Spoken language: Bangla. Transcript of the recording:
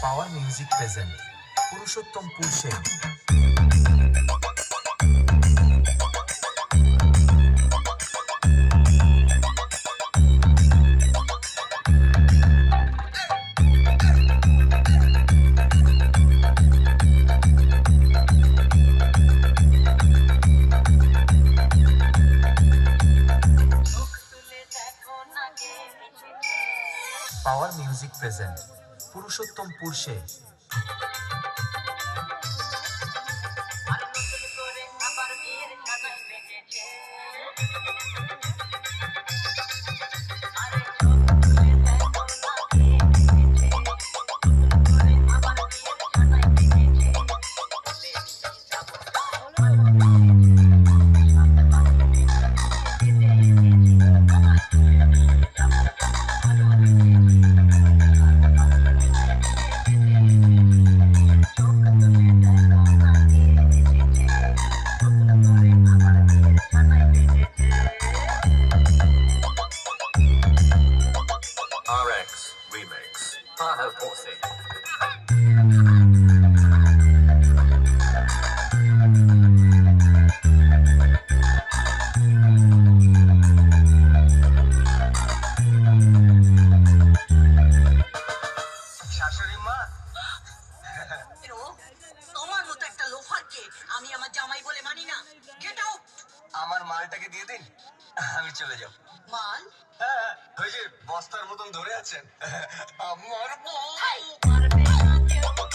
Power music present Purushottampur Sen. Power music present Purushottampur Sen. RX Remix. Tahoe Posse. শাশুড়ি মা, তোমার মতো একটা লোফারকে আমি আমার জামাই বলে মানি না। Get out. আমার মালটাকে দিয়ে দিন, আমি চলে যাব। মাল? হ্যাঁ, ওই যে বস্তার মতন ধরে আছেন আমার বউ। মারবে না কেউ।